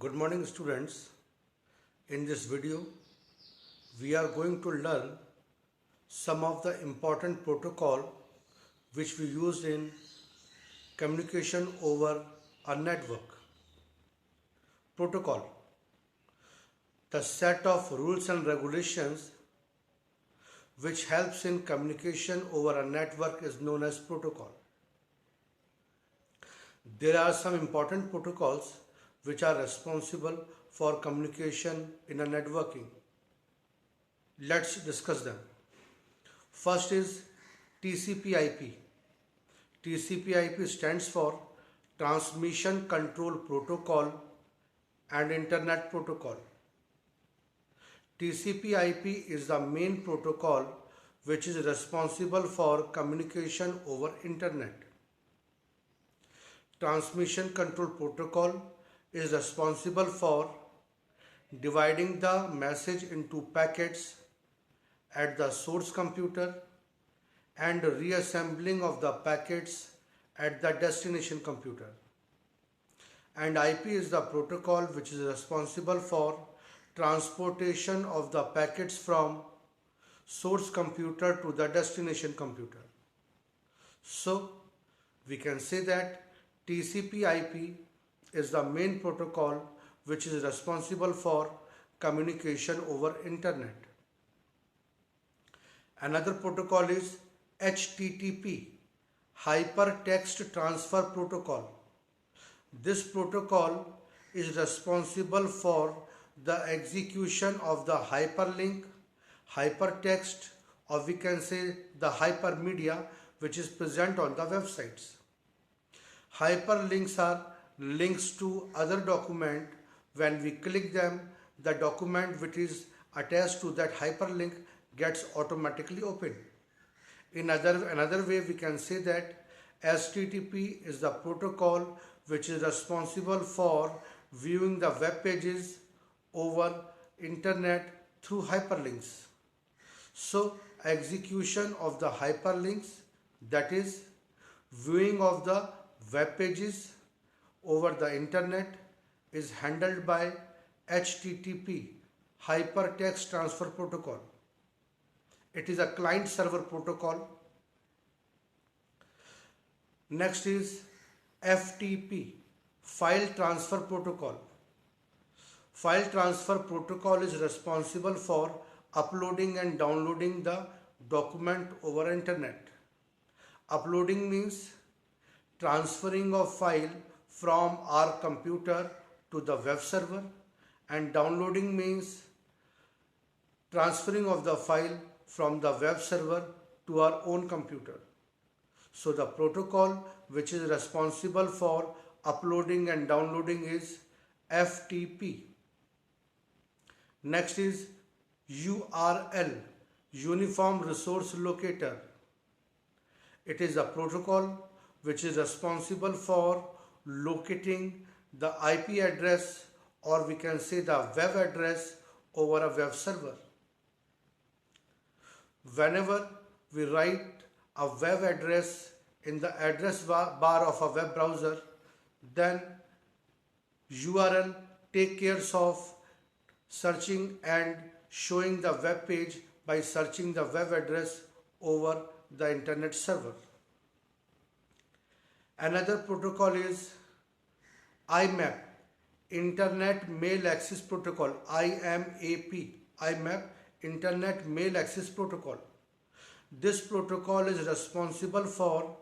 Good morning students. In this video, we are going to learn some of the important protocol which we use in communication over a network. Protocol. The set of rules and regulations which helps in communication over a network is known as protocol. There are some important protocols which are responsible for communication in a networking. Let's discuss them. First is TCP/IP. TCP/IP stands for Transmission Control Protocol and Internet Protocol. TCP/IP is the main protocol which is responsible for communication over Internet. Transmission Control Protocol is responsible for dividing the message into packets at the source computer and reassembling of the packets at the destination computer. And IP is the protocol which is responsible for transportation of the packets from source computer to the destination computer. So we can say that TCP/IP is the main protocol which is responsible for communication over Internet. Another protocol is HTTP, Hypertext Transfer Protocol. This protocol is responsible for the execution of the hyperlink, hypertext, or we can say the hypermedia which is present on the websites. Hyperlinks are links to other document. When we click them, the document which is attached to that hyperlink gets automatically opened. In another way, we can say that HTTP is the protocol which is responsible for viewing the web pages over Internet through hyperlinks. So execution of the hyperlinks, that is viewing of the web pages over the Internet, is handled by HTTP, Hypertext Transfer Protocol. It is a client-server protocol. Next is FTP, File Transfer Protocol. File Transfer Protocol is responsible for uploading and downloading the document over Internet. Uploading means transferring of file from our computer to the web server, and downloading means transferring of the file from the web server to our own computer. So the protocol which is responsible for uploading and downloading is FTP. Next is URL, Uniform Resource Locator. It is a protocol which is responsible for locating the IP address, or we can say the web address, over a web server. Whenever we write a web address in the address bar of a web browser, then URL take care of searching and showing the web page by searching the web address over the Internet server. Another protocol is IMAP, Internet Mail Access Protocol, IMAP, IMAP, Internet Mail Access Protocol. This protocol is responsible for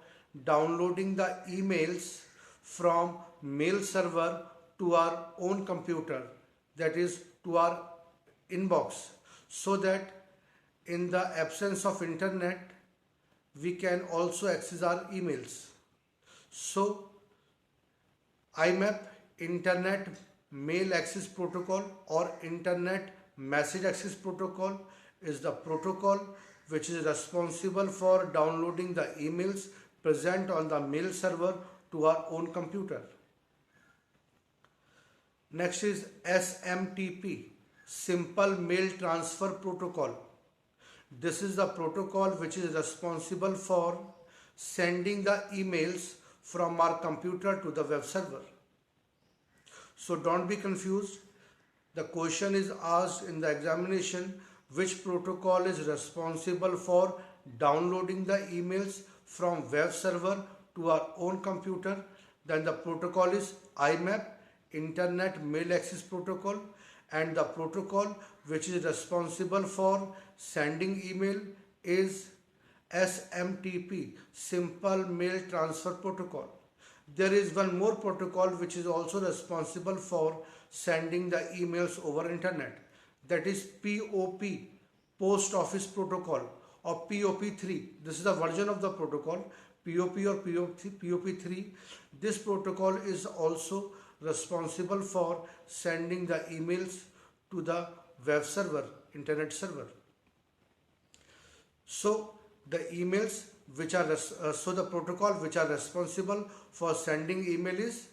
downloading the emails from mail server to our own computer, that is to our inbox, so that in the absence of Internet, we can also access our emails. So IMAP, Internet Mail Access Protocol or Internet Message Access Protocol, is the protocol which is responsible for downloading the emails present on the mail server to our own computer. Next is SMTP, Simple Mail Transfer Protocol. This is the protocol which is responsible for sending the emails from our computer to the web server. So don't be confused. The question is asked in the examination, which protocol is responsible for downloading the emails from web server to our own computer. Then the protocol is IMAP, Internet Mail Access Protocol, and the protocol which is responsible for sending email is SMTP, Simple Mail Transfer Protocol. There is one more protocol which is also responsible for sending the emails over internet. That is POP, Post Office Protocol, or POP3. This is a version of the protocol, POP or POP3. This protocol is also responsible for sending the emails to the web server, internet server. So the emails which are the protocol which are responsible for sending email is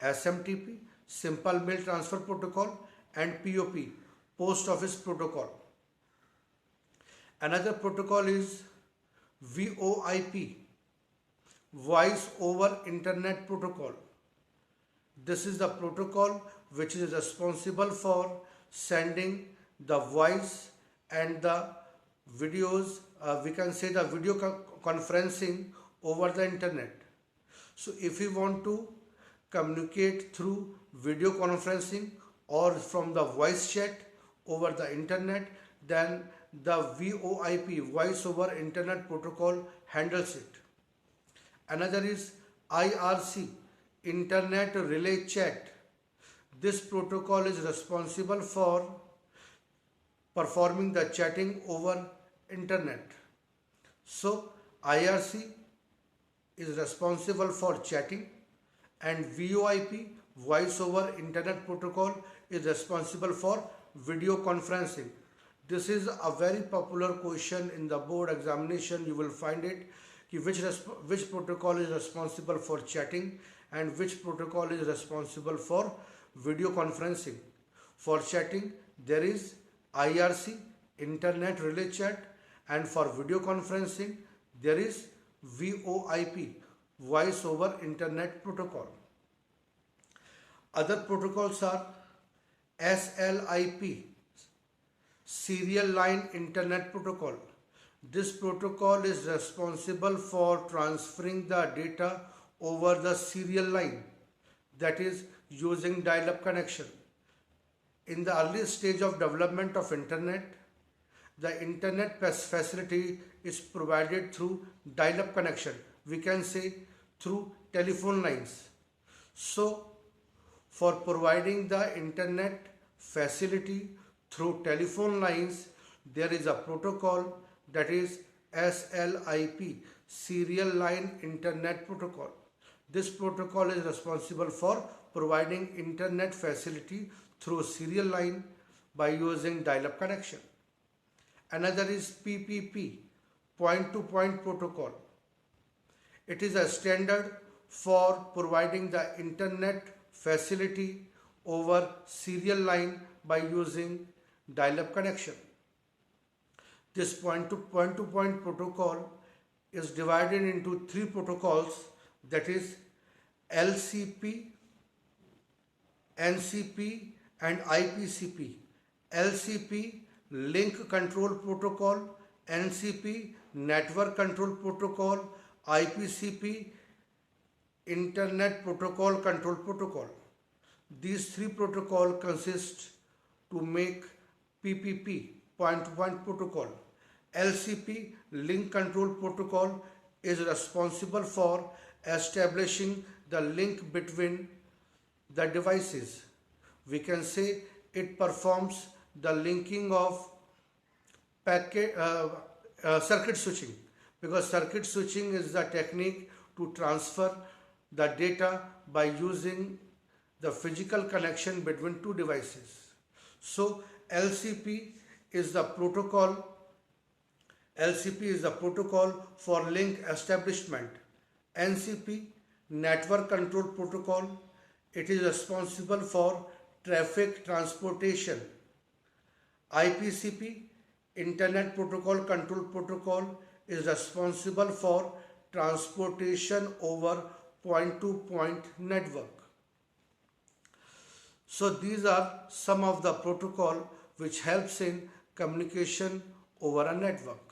SMTP, Simple Mail Transfer Protocol, and POP, Post Office Protocol. Another protocol is VoIP, Voice over Internet Protocol. This is the protocol which is responsible for sending the voice and the videos, we can say the video conferencing over the internet. So if you want to communicate through video conferencing or from the voice chat over the internet, then the VoIP, Voice over Internet Protocol, handles it. Another is IRC, Internet Relay Chat. This protocol is responsible for performing the chatting over internet. So IRC is responsible for chatting, and VoIP, Voice over Internet Protocol, is responsible for video conferencing. This is a very popular question in the board examination. You will find it, which protocol is responsible for chatting and which protocol is responsible for video conferencing. For chatting, there is IRC, Internet Relay Chat, and for video conferencing, there is VoIP, Voice over Internet Protocol. Other protocols are SLIP, Serial Line Internet Protocol. This protocol is responsible for transferring the data over the serial line, that is using dial-up connection. In the early stage of development of internet, the internet facility is provided through dial-up connection. We can say through telephone lines. So, for providing the internet facility through telephone lines, there is a protocol that is SLIP, Serial Line Internet Protocol. This protocol is responsible for providing internet facility through serial line by using dial-up connection. Another is PPP, Point-to-Point Protocol. It is a standard for providing the internet facility over serial line by using dial-up connection. This point-to-point protocol is divided into three protocols, that is LCP, NCP, and IPCP. LCP, Link Control Protocol, NCP, Network Control Protocol, IPCP, Internet Protocol Control Protocol. These three protocols consist to make PPP, Point-to-Point Protocol. LCP, Link Control Protocol, is responsible for establishing the link between the devices. We can say it performs the linking of circuit switching, because circuit switching is the technique to transfer the data by using the physical connection between two devices. So LCP is the protocol for link establishment. NCP, Network Control Protocol, it is responsible for traffic transportation. IPCP, Internet Protocol Control Protocol, is responsible for transportation over point-to-point network. So these are some of the protocol which helps in communication over a network.